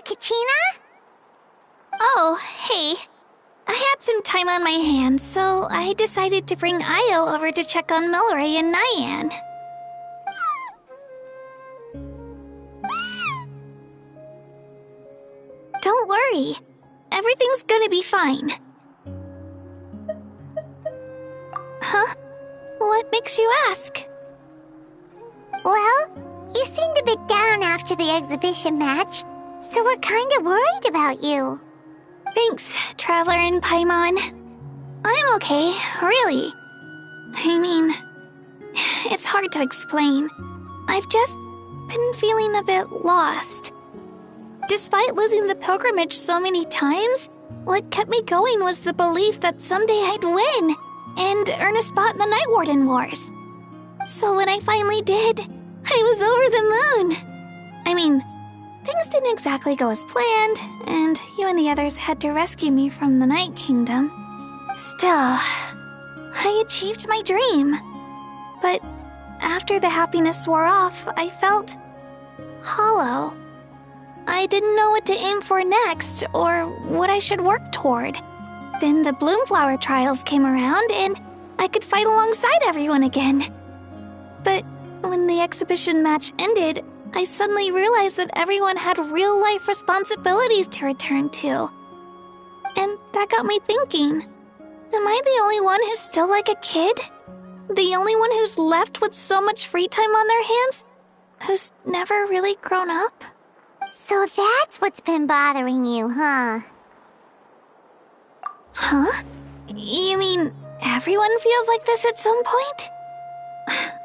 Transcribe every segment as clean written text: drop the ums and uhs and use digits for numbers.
there, Kachina? Oh, hey. I had some time on my hands, so I decided to bring Io over to check on Milray and Nyan. Don't worry. Everything's gonna be fine. Huh? What makes you ask? Well, you seemed a bit down after the exhibition match, so we're kinda worried about you. Thanks, Traveler and Paimon. I'm okay, really. I mean, it's hard to explain. I've just been feeling a bit lost. Despite losing the pilgrimage so many times, what kept me going was the belief that someday I'd win and earn a spot in the Night Warden Wars. So when I finally did, I was over the moon. I mean, things didn't exactly go as planned, and you and the others had to rescue me from the Night Kingdom. Still, I achieved my dream. But after the happiness wore off, I felt hollow. I didn't know what to aim for next, or what I should work toward. Then the Bloomflower trials came around, and I could fight alongside everyone again. But when the exhibition match ended, I suddenly realized that everyone had real-life responsibilities to return to. And that got me thinking, am I the only one who's still like a kid? The only one who's left with so much free time on their hands? Who's never really grown up? So that's what's been bothering you, huh? Huh? You mean everyone feels like this at some point?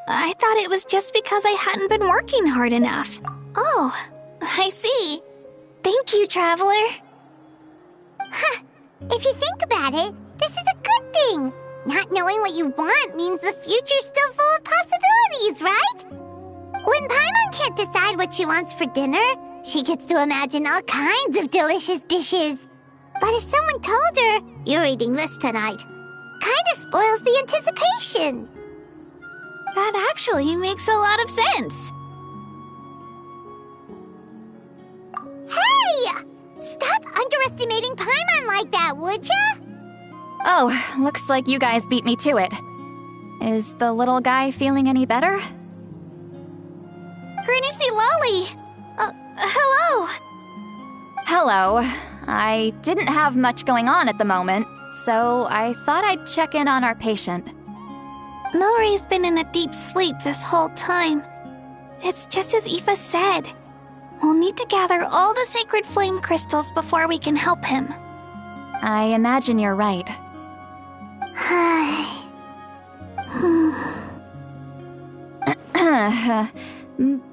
I thought it was just because I hadn't been working hard enough. Oh, I see. Thank you, Traveler. Huh. If you think about it, this is a good thing. Not knowing what you want means the future's still full of possibilities, right? When Paimon can't decide what she wants for dinner, she gets to imagine all kinds of delicious dishes. But if someone told her, "You're eating this tonight," kinda spoils the anticipation. That actually makes a lot of sense. Hey! Stop underestimating Paimon like that, would ya? Oh, looks like you guys beat me to it. Is the little guy feeling any better? Granny Lolly! Hello! Hello. I didn't have much going on at the moment, so I thought I'd check in on our patient. Milray's been in a deep sleep this whole time. It's just as Aoife said. We'll need to gather all the sacred flame crystals before we can help him. I imagine you're right.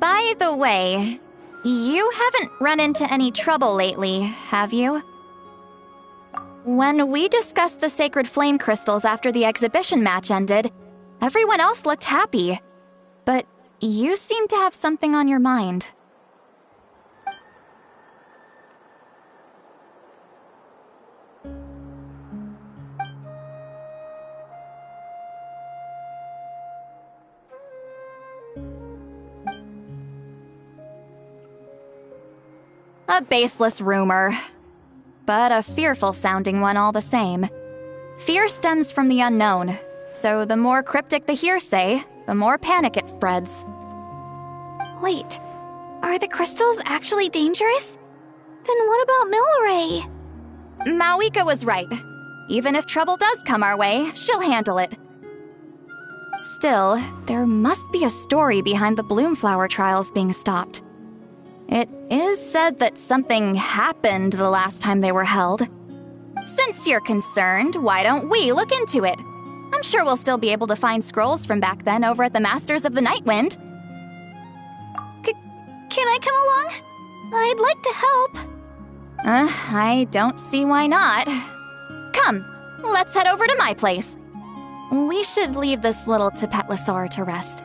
By the way, you haven't run into any trouble lately, have you? When we discussed the sacred flame crystals after the exhibition match ended, everyone else looked happy. But you seem to have something on your mind. A baseless rumor, but a fearful-sounding one all the same. Fear stems from the unknown, so the more cryptic the hearsay, the more panic it spreads. Wait, are the crystals actually dangerous? Then what about Milray? Mawika was right. Even if trouble does come our way, she'll handle it. Still, there must be a story behind the Bloomflower trials being stopped. It is said that something happened the last time they were held. Since you're concerned, why don't we look into it? I'm sure we'll still be able to find scrolls from back then over at the Masters of the Nightwind. Can I come along? I'd like to help. I don't see why not. Come, let's head over to my place. We should leave this little Tepetlosaur to rest.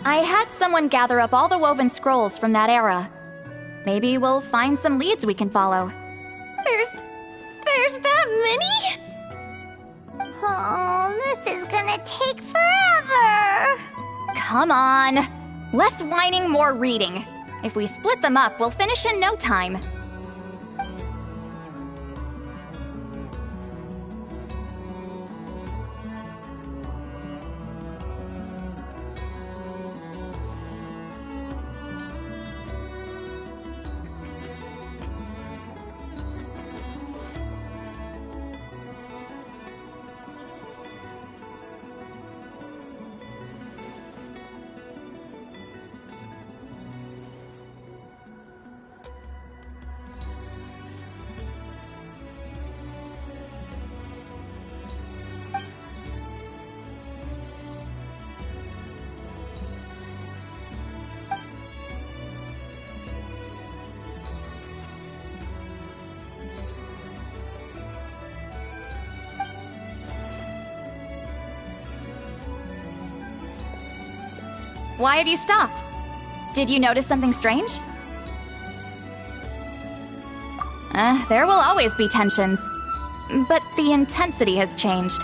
I had someone gather up all the woven scrolls from that era. Maybe we'll find some leads we can follow. There's that many? Oh, this is gonna take forever. Come on! Less whining, more reading. If we split them up, we'll finish in no time. Why have you stopped? Did you notice something strange? There will always be tensions, but the intensity has changed.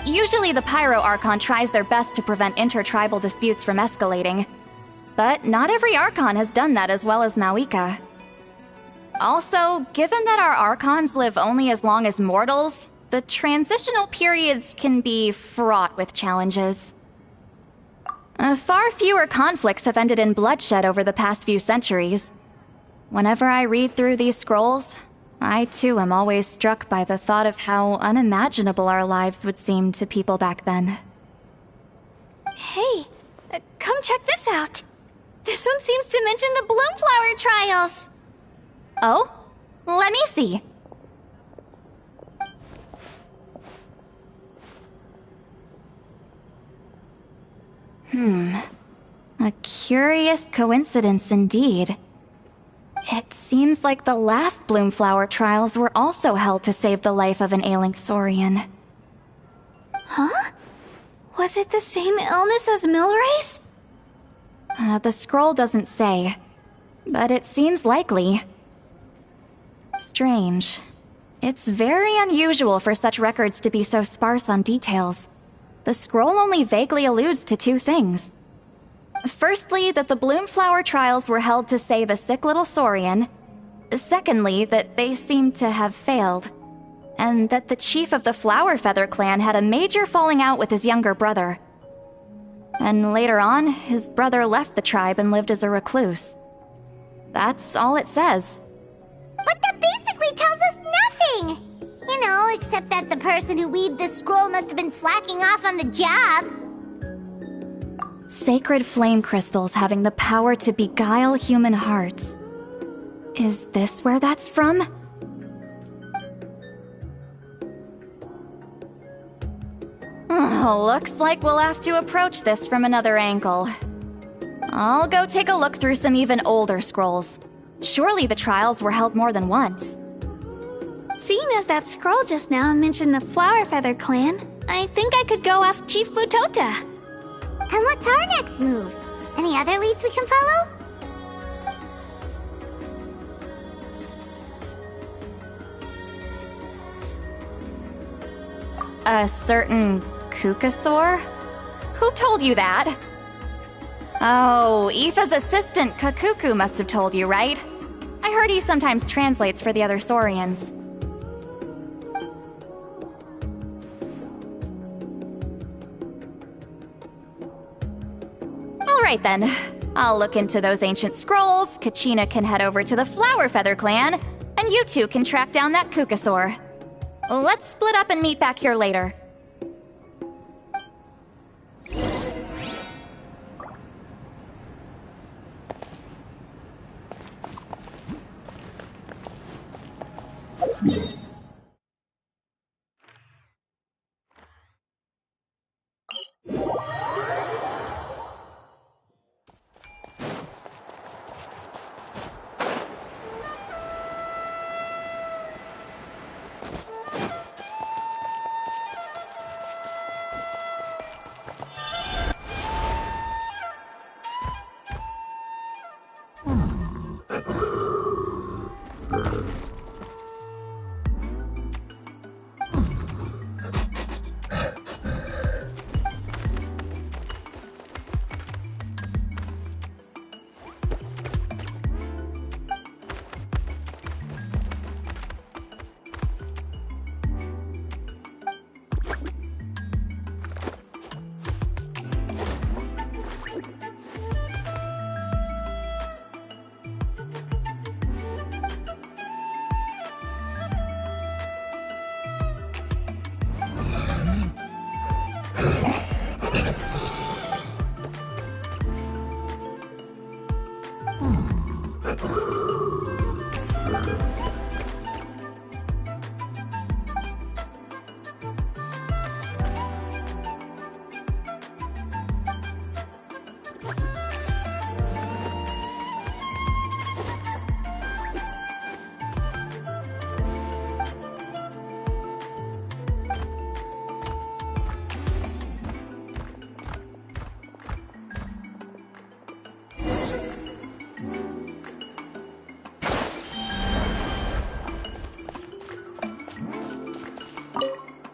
Usually the Pyro Archon tries their best to prevent intertribal disputes from escalating, but not every Archon has done that as well as Mawika. Also, given that our Archons live only as long as mortals, the transitional periods can be fraught with challenges. Far fewer conflicts have ended in bloodshed over the past few centuries. Whenever I read through these scrolls, I too am always struck by the thought of how unimaginable our lives would seem to people back then. Hey, come check this out. This one seems to mention the Bloomflower trials. Oh? Let me see. A curious coincidence indeed. It seems like the last Bloomflower trials were also held to save the life of an ailing Saurian. Huh? Was it the same illness as Milrace? The scroll doesn't say, but it seems likely. Strange. It's very unusual for such records to be so sparse on details. The scroll only vaguely alludes to two things. Firstly, that the Bloomflower trials were held to save a sick little Saurian. Secondly, that they seem to have failed. And that the chief of the Flower Feather clan had a major falling out with his younger brother. And later on, his brother left the tribe and lived as a recluse. That's all it says. But that basically tells us nothing! You know, except that the person who weaved this scroll must have been slacking off on the job. Sacred flame crystals having the power to beguile human hearts. Is this where that's from? Looks like we'll have to approach this from another angle. I'll go take a look through some even older scrolls. Surely the trials were held more than once. Seeing as that scroll just now mentioned the Flower Feather clan, I think I could go ask Chief Mutota. And what's our next move? Any other leads we can follow? A certain Kukasaur? Who told you that? Oh, Aoife's assistant Kakuku must have told you, right? I heard he sometimes translates for the other Saurians. Alright then. I'll look into those ancient scrolls, Kachina can head over to the Flower Feather clan, and you two can track down that Kukasaur. Let's split up and meet back here later.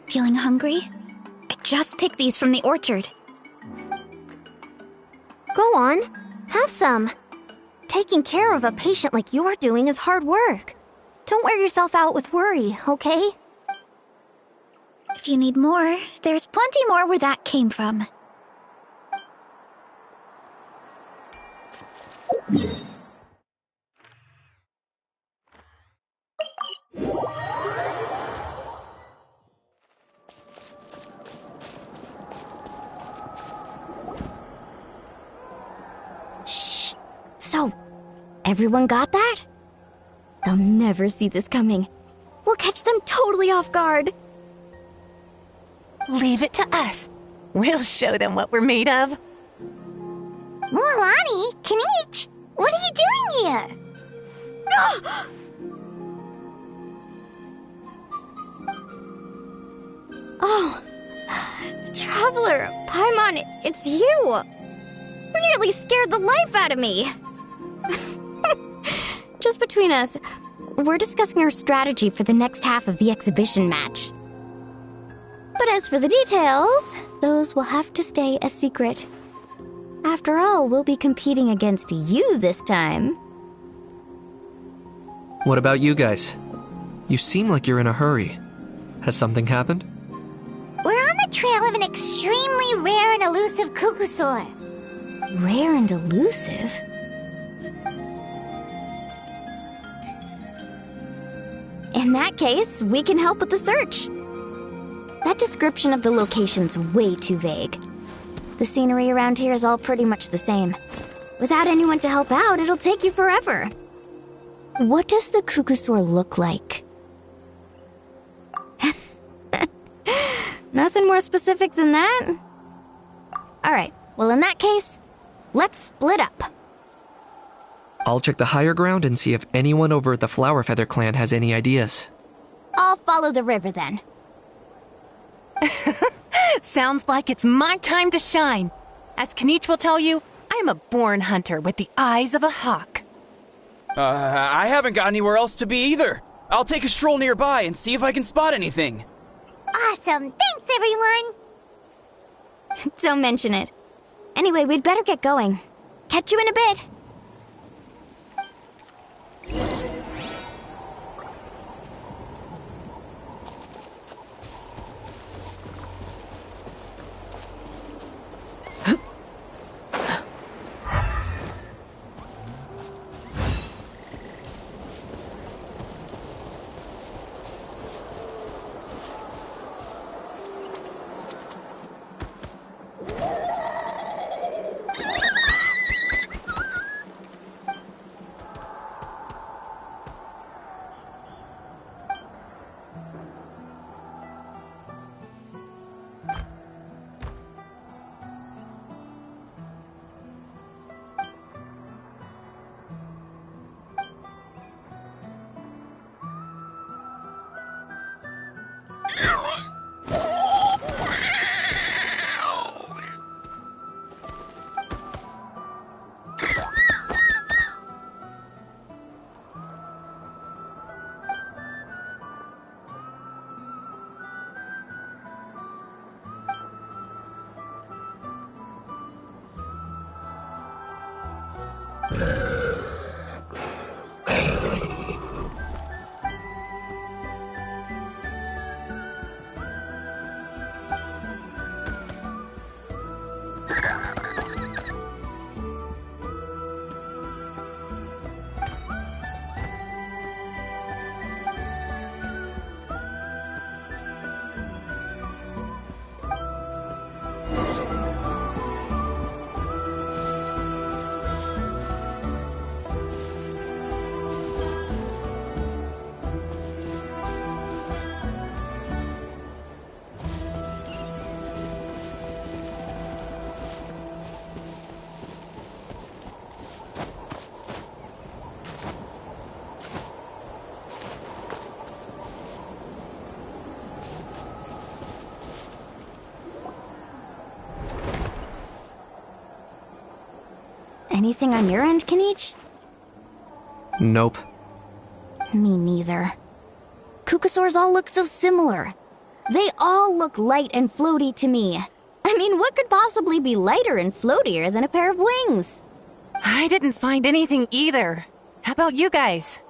Feeling hungry? I just picked these from the orchard. Go on, have some. Taking care of a patient like you're doing is hard work. Don't wear yourself out with worry, okay? If you need more, there's plenty more where that came from. Shh. So, everyone got that? They'll never see this coming. We'll catch them totally off guard. Leave it to us. We'll show them what we're made of. Mualani, Kinich, what are you doing here? Oh, Traveler, Paimon, it's you! You nearly scared the life out of me! Just between us, we're discussing our strategy for the next half of the exhibition match. But as for the details, those will have to stay a secret. After all, we'll be competing against you this time. What about you guys? You seem like you're in a hurry. Has something happened? We're on the trail of an extremely rare and elusive Kukusaur. Rare and elusive? In that case, we can help with the search. That description of the location's way too vague. The scenery around here is all pretty much the same. Without anyone to help out, it'll take you forever. What does the Kukusaur look like? Nothing more specific than that? Alright, well in that case, let's split up. I'll check the higher ground and see if anyone over at the Flower Feather clan has any ideas. I'll follow the river then. Sounds like it's my time to shine. As Kinich will tell you, I'm a born hunter with the eyes of a hawk. I haven't got anywhere else to be either. I'll take a stroll nearby and see if I can spot anything. Awesome, thanks everyone! Don't mention it. Anyway, we'd better get going. Catch you in a bit. Anything on your end, Kinich? Nope. Me neither. Kukasaurs all look so similar. They all look light and floaty to me. I mean, what could possibly be lighter and floatier than a pair of wings? I didn't find anything either. How about you guys?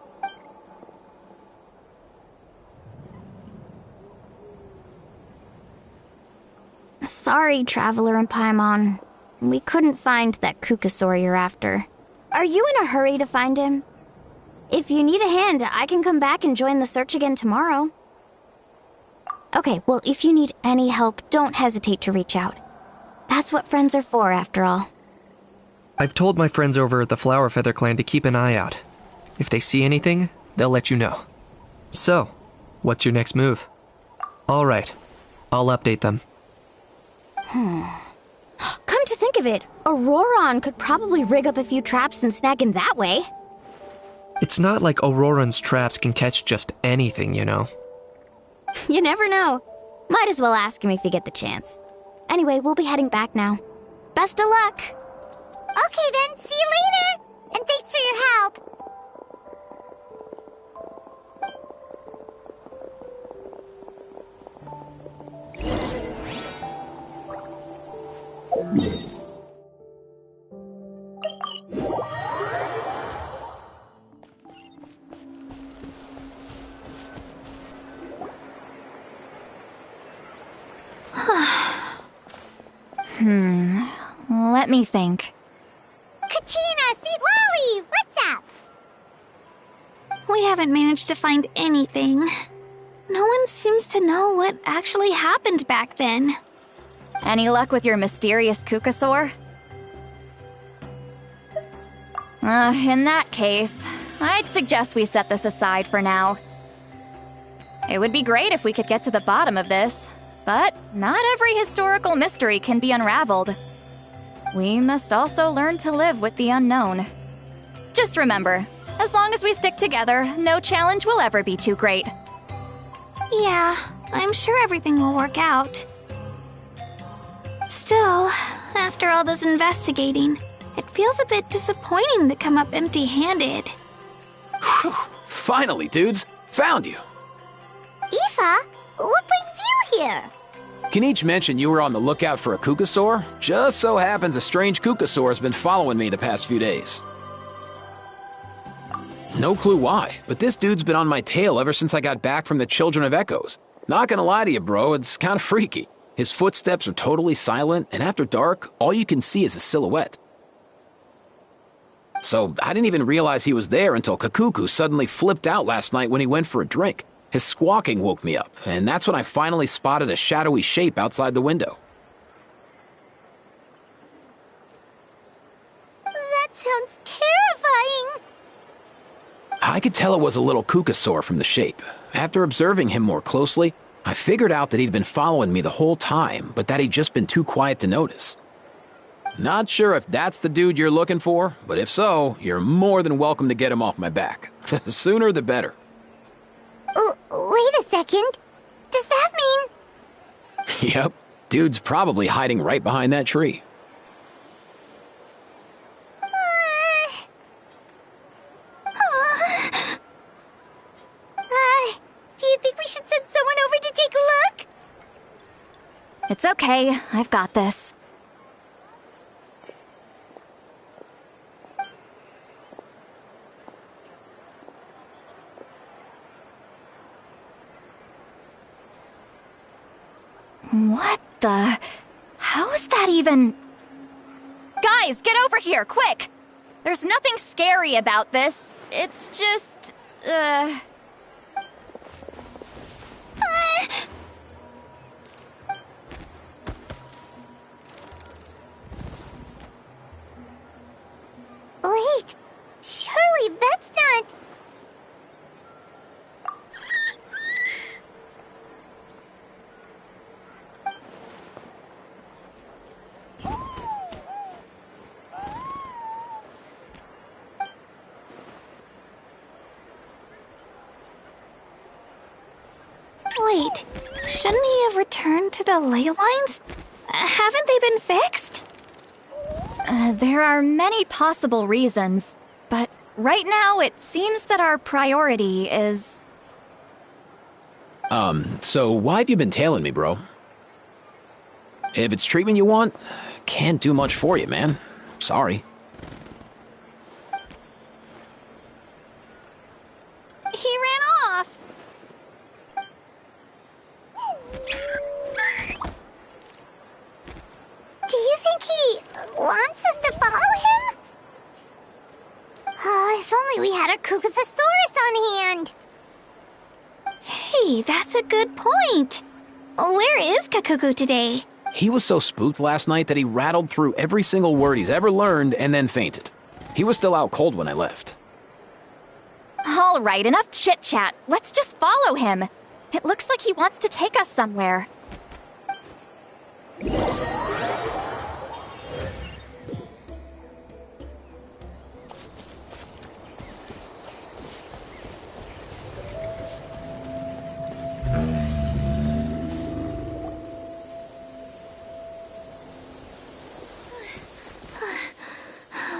Sorry, Traveler and Paimon. We couldn't find that Kukasaur you're after. Are you in a hurry to find him? If you need a hand, I can come back and join the search again tomorrow. Okay, well, if you need any help, don't hesitate to reach out. That's what friends are for, after all. I've told my friends over at the Flower Feather Clan to keep an eye out. If they see anything, they'll let you know. So, what's your next move? All right, I'll update them. Come to think of it, Auroron could probably rig up a few traps and snag him that way. It's not like Auroran's traps can catch just anything, you know. You never know. Might as well ask him if you get the chance. Anyway, we'll be heading back now. Best of luck! Okay then, see you later! And thanks for your help! Let me think. Kachina, Sweet Lolly, what's up? We haven't managed to find anything. No one seems to know what actually happened back then. Any luck with your mysterious Kukasaur? In that case, I'd suggest we set this aside for now. It would be great if we could get to the bottom of this, but not every historical mystery can be unraveled. We must also learn to live with the unknown. Just remember, as long as we stick together, no challenge will ever be too great. Yeah, I'm sure everything will work out. Still, after all this investigating, it feels a bit disappointing to come up empty-handed. Whew, finally, dudes. Found you. Aoife, what brings you here? Kinich mentioned you were on the lookout for a Kukasaur. Just so happens a strange Kukasaur has been following me the past few days. No clue why, but this dude's been on my tail ever since I got back from the Children of Echoes. Not gonna lie to you, bro, it's kinda freaky. His footsteps are totally silent, and after dark, all you can see is a silhouette. So I didn't even realize he was there until Kakuku suddenly flipped out last night when he went for a drink. His squawking woke me up, and that's when I finally spotted a shadowy shape outside the window. That sounds terrifying. I could tell it was a little Kukasaur from the shape. After observing him more closely, I figured out that he'd been following me the whole time, but that he'd just been too quiet to notice. Not sure if that's the dude you're looking for, but if so, you're more than welcome to get him off my back. The sooner the better. Wait a second. Does that mean... Yep, dude's probably hiding right behind that tree. Do you think we should send someone over to take a look? It's okay, I've got this. What the? How is that even? Guys, get over here, quick! There's nothing scary about this. It's just, Wait, surely that's not... Wait, shouldn't he have returned to the ley lines? Haven't they been fixed? there are many possible reasons, but right now it seems that our priority is... So why have you been tailing me, bro? If it's treatment you want, can't do much for you, man. Sorry. He ran off. Do you think he wants us to follow him? Oh, if only we had a Kukathosaurus on hand. Hey, that's a good point. Where is Kakuku today? He was so spooked last night that he rattled through every single word he's ever learned and then fainted. He was still out cold when I left. All right, enough chit-chat. Let's just follow him. It looks like he wants to take us somewhere.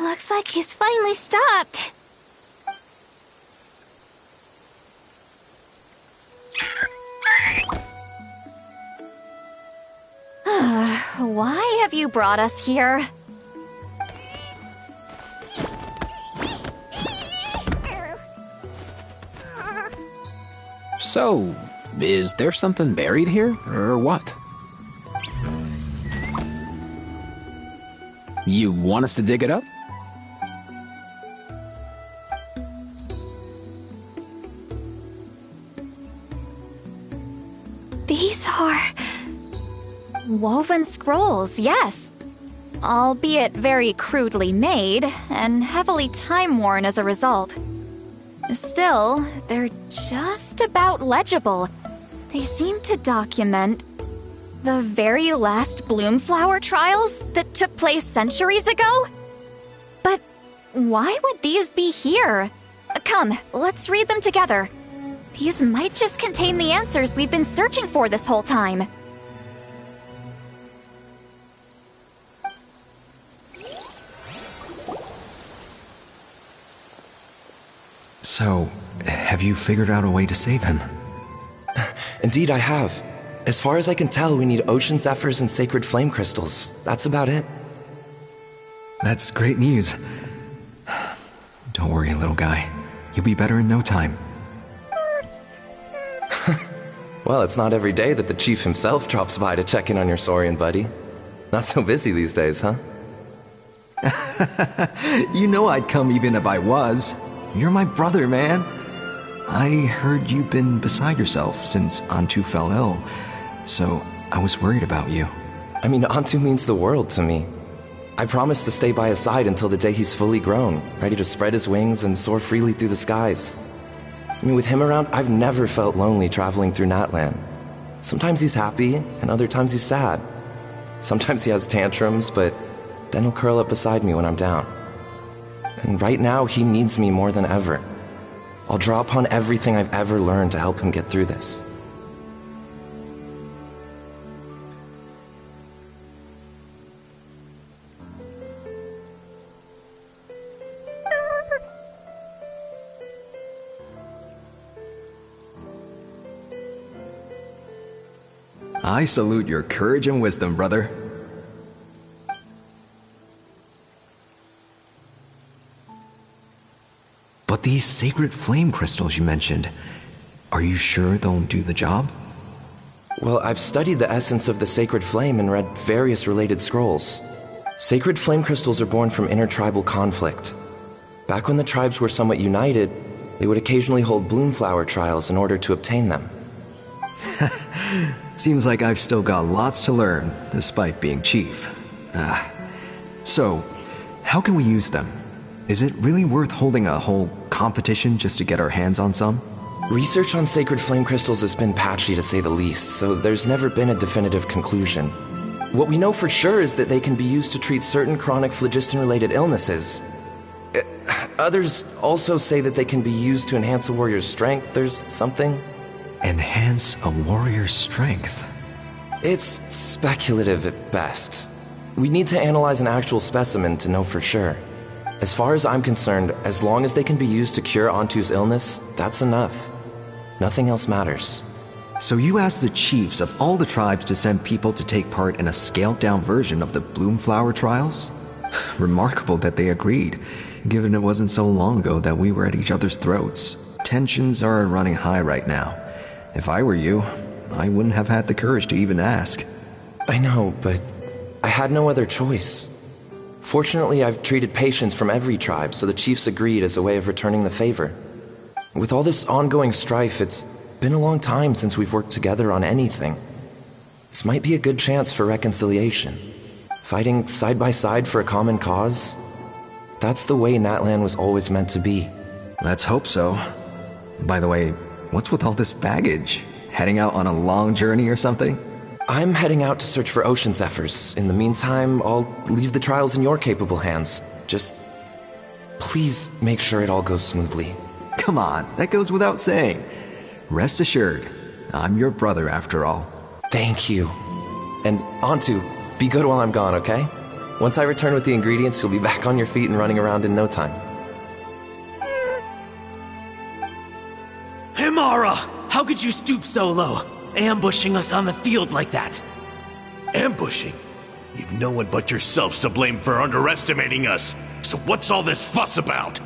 Looks like he's finally stopped. Why have you brought us here? So, is there something buried here, or what? You want us to dig it up? These are... Woven scrolls, yes. Albeit very crudely made, and heavily time-worn as a result. Still, they're just about legible. They seem to document the very last Bloomflower trials that took place centuries ago? But why would these be here? Come, let's read them together. These might just contain the answers we've been searching for this whole time. So, have you figured out a way to save him? Indeed, I have. As far as I can tell, we need ocean zephyrs and sacred flame crystals. That's about it. That's great news. Don't worry, little guy. You'll be better in no time. Well, it's not every day that the chief himself drops by to check in on your Saurian buddy. Not so busy these days, huh? You know I'd come even if I was. You're my brother, man. I heard you've been beside yourself since Antu fell ill, so I was worried about you. I mean, Antu means the world to me. I promised to stay by his side until the day he's fully grown, ready to spread his wings and soar freely through the skies. I mean, with him around, I've never felt lonely traveling through Natlan. Sometimes he's happy, and other times he's sad. Sometimes he has tantrums, but then he'll curl up beside me when I'm down. And right now, he needs me more than ever. I'll draw upon everything I've ever learned to help him get through this. I salute your courage and wisdom, brother. But these sacred flame crystals you mentioned, are you sure they'll do the job? Well, I've studied the essence of the sacred flame and read various related scrolls. Sacred flame crystals are born from intertribal conflict. Back when the tribes were somewhat united, they would occasionally hold bloomflower trials in order to obtain them. Seems like I've still got lots to learn, despite being chief. So, how can we use them? Is it really worth holding a whole competition just to get our hands on some? Research on sacred flame crystals has been patchy to say the least, so there's never been a definitive conclusion. What we know for sure is that they can be used to treat certain chronic phlogiston-related illnesses. Others also say that they can be used to enhance a warrior's strength. There's something. Enhance a warrior's strength? It's speculative at best. We need to analyze an actual specimen to know for sure. As far as I'm concerned, as long as they can be used to cure Antu's illness, that's enough. Nothing else matters. So you asked the chiefs of all the tribes to send people to take part in a scaled-down version of the Bloomflower trials? Remarkable that they agreed, given it wasn't so long ago that we were at each other's throats. Tensions are running high right now. If I were you, I wouldn't have had the courage to even ask. I know, but I had no other choice. Fortunately, I've treated patients from every tribe, so the chiefs agreed as a way of returning the favor. With all this ongoing strife, it's been a long time since we've worked together on anything. This might be a good chance for reconciliation. Fighting side by side for a common cause? That's the way Natlan was always meant to be. Let's hope so. By the way, what's with all this baggage? Heading out on a long journey or something? I'm heading out to search for ocean zephyrs. In the meantime, I'll leave the trials in your capable hands. Just please make sure it all goes smoothly. Come on, that goes without saying. Rest assured, I'm your brother after all. Thank you. And Antu, be good while I'm gone, okay? Once I return with the ingredients, you'll be back on your feet and running around in no time. Himara! How could you stoop so low? Ambushing us on the field like that. Ambushing? You've no one but yourself to blame for underestimating us. So what's all this fuss about?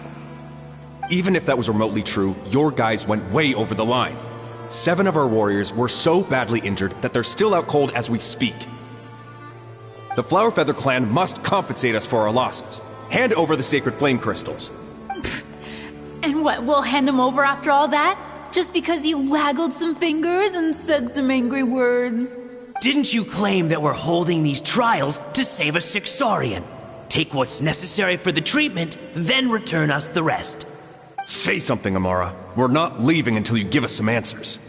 Even if that was remotely true, your guys went way over the line. 7 of our warriors were so badly injured that they're still out cold as we speak. The Flower Feather clan must compensate us for our losses. Hand over the sacred flame crystals. And what, we'll hand them over after all that? Just because you waggled some fingers and said some angry words? Didn't you claim that we're holding these trials to save a sick Saurian? Take what's necessary for the treatment, then return us the rest. Say something, Amara. We're not leaving until you give us some answers.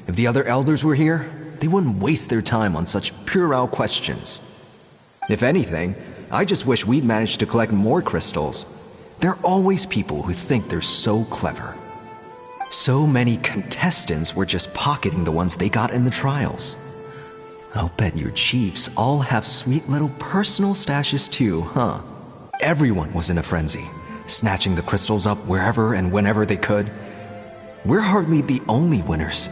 If the other elders were here, they wouldn't waste their time on such puerile questions. If anything, I just wish we'd managed to collect more crystals. There are always people who think they're so clever. So many contestants were just pocketing the ones they got in the trials. I'll bet your chiefs all have sweet little personal stashes too, huh? Everyone was in a frenzy, snatching the crystals up wherever and whenever they could. We're hardly the only winners.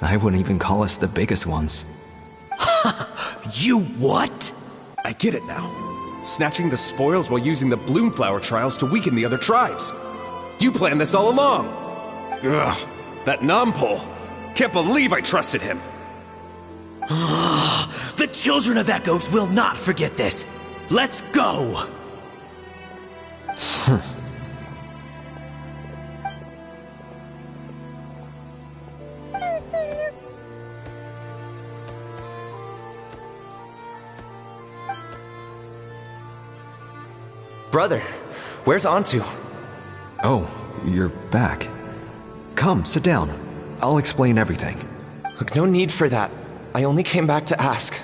I wouldn't even call us the biggest ones. You what? I get it now. Snatching the spoils while using the Bloomflower trials to weaken the other tribes. You planned this all along! Ugh, that Nompole! Can't believe I trusted him! The children of Echoes will not forget this! Let's go! Brother, where's Antu? Oh, you're back. Come, sit down. I'll explain everything. Look, no need for that. I only came back to ask.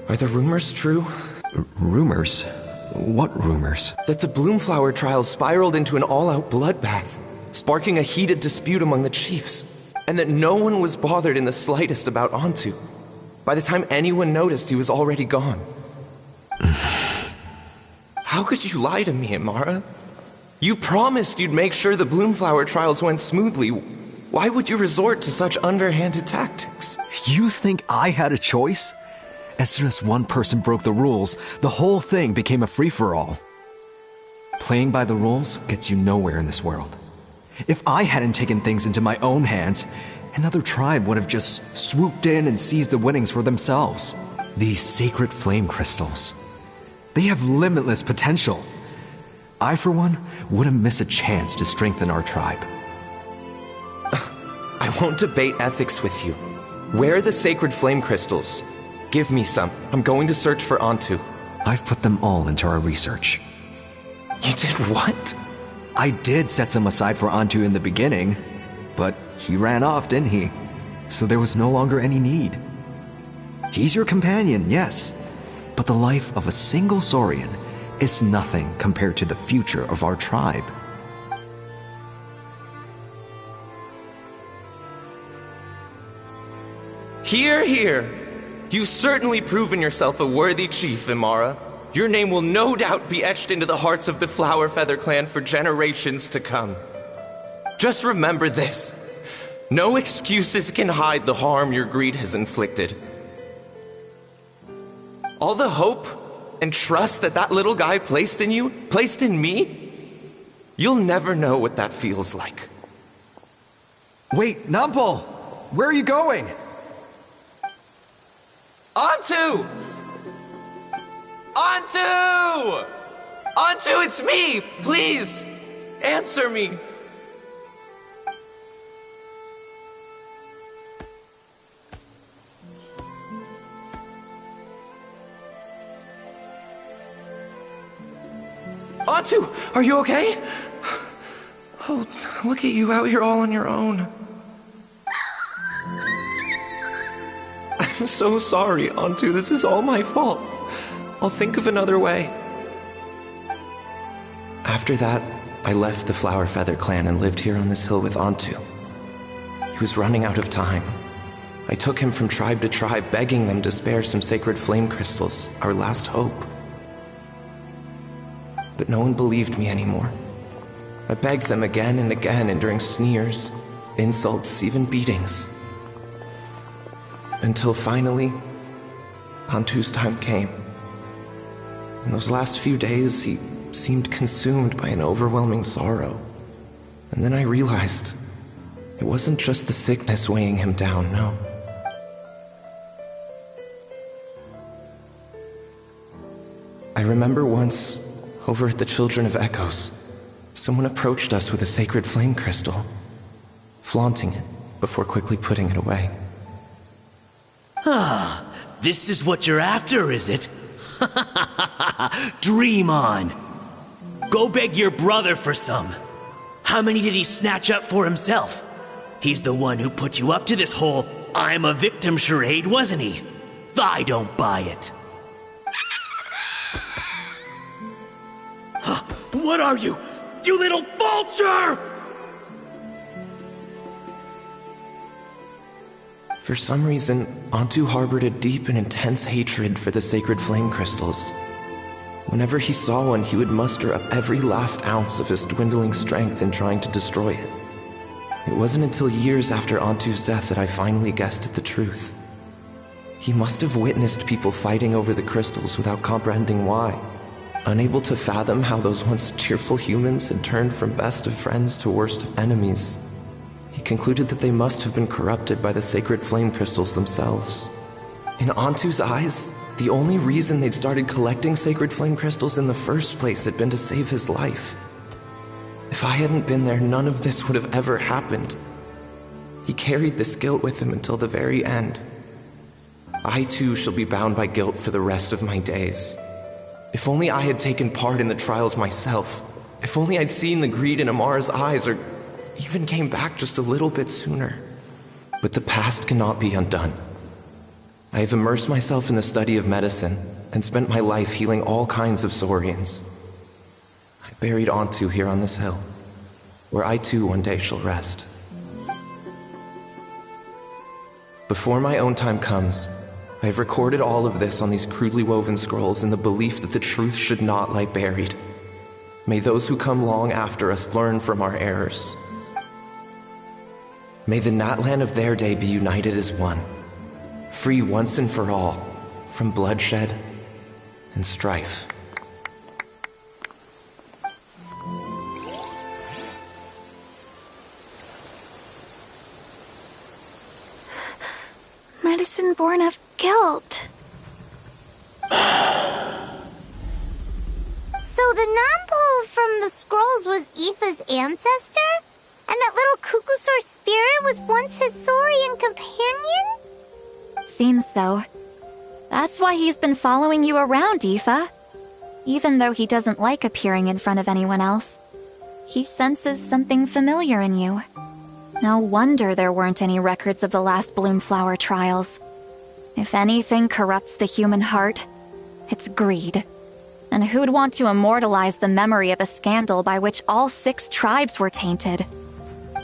Are the rumors true? Rumors? What rumors? That the Bloomflower trials spiraled into an all-out bloodbath, sparking a heated dispute among the chiefs, and that no one was bothered in the slightest about Antu. By the time anyone noticed, he was already gone. How could you lie to me, Amara? You promised you'd make sure the Bloomflower trials went smoothly. Why would you resort to such underhanded tactics? You think I had a choice? As soon as one person broke the rules, the whole thing became a free-for-all. Playing by the rules gets you nowhere in this world. If I hadn't taken things into my own hands, Another tribe would have just swooped in and seized the winnings for themselves. These sacred flame crystals, they have limitless potential. I, for one, wouldn't miss a chance to strengthen our tribe. I won't debate ethics with you. Where are the sacred flame crystals? Give me some. I'm going to search for Antu. I've put them all into our research. You did what? I did set some aside for Antu in the beginning, but he ran off, didn't he? So there was no longer any need. He's your companion, yes, but the life of a single Saurian is nothing compared to the future of our tribe. Hear, hear. You've certainly proven yourself a worthy chief, Imara. Your name will no doubt be etched into the hearts of the Flower Feather clan for generations to come. Just remember this. No excuses can hide the harm your greed has inflicted. All the hope and trust that little guy placed in you, placed in me, you'll never know what that feels like. Wait, Nampal! Where are you going? Antu! Antu! Antu, it's me! Please, answer me. Antu, are you okay? Oh, look at you out here all on your own. I'm so sorry, Antu. This is all my fault. I'll think of another way. After that, I left the Flower Feather clan and lived here on this hill with Antu. He was running out of time. I took him from tribe to tribe, begging them to spare some sacred flame crystals, our last hope. But no one believed me anymore. I begged them again and again, enduring sneers, insults, even beatings. Until finally, Antu's time came. In those last few days, he seemed consumed by an overwhelming sorrow. And then I realized it wasn't just the sickness weighing him down, no. I remember once, over at the Children of Echoes, someone approached us with a sacred flame crystal, flaunting it before quickly putting it away. Ah, this is what you're after, is it? Dream on. Go beg your brother for some. How many did he snatch up for himself? He's the one who put you up to this whole I'm a victim charade, wasn't he? I don't buy it. What are you? You little vulture! For some reason, Antu harbored a deep and intense hatred for the sacred flame crystals. Whenever he saw one, he would muster up every last ounce of his dwindling strength in trying to destroy it. It wasn't until years after Antu's death that I finally guessed at the truth. He must have witnessed people fighting over the crystals without comprehending why. Unable to fathom how those once cheerful humans had turned from best of friends to worst of enemies, he concluded that they must have been corrupted by the sacred flame crystals themselves. In Antu's eyes, the only reason they'd started collecting sacred flame crystals in the first place had been to save his life. If I hadn't been there, none of this would have ever happened. He carried this guilt with him until the very end. I too shall be bound by guilt for the rest of my days. If only I had taken part in the trials myself. If only I'd seen the greed in Amara's eyes, or even came back just a little bit sooner. But the past cannot be undone. I have immersed myself in the study of medicine and spent my life healing all kinds of Saurians. I buried Antu here on this hill, where I too one day shall rest. Before my own time comes, I have recorded all of this on these crudely woven scrolls in the belief that the truth should not lie buried. May those who come long after us learn from our errors. May the Natlan of their day be united as one, free once and for all from bloodshed and strife. person born of guilt. So the non-pole from the scrolls was Aoife's ancestor? And that little Cuckoosaur spirit was once his Saurian companion? Seems so. That's why he's been following you around, Aoife. Even though he doesn't like appearing in front of anyone else, he senses something familiar in you. No wonder there weren't any records of the last Bloomflower trials. If anything corrupts the human heart, it's greed. And who'd want to immortalize the memory of a scandal by which all 6 tribes were tainted?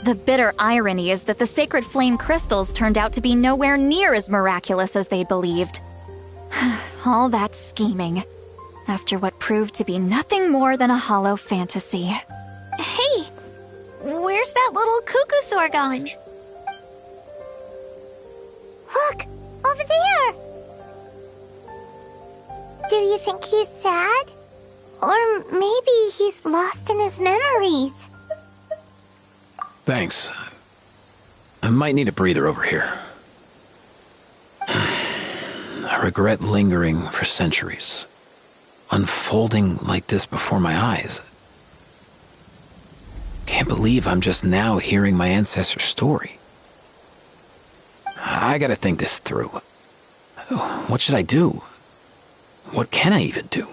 The bitter irony is that the sacred flame crystals turned out to be nowhere near as miraculous as they believed. All that scheming, after what proved to be nothing more than a hollow fantasy. Hey, where's that little Cuckoosaur gone? Look, over there! Do you think he's sad? Or maybe he's lost in his memories? Thanks. I might need a breather over here. I regret lingering for centuries, unfolding like this before my eyes. Can't believe I'm just now hearing my ancestor's story. I gotta think this through. What should I do? What can I even do?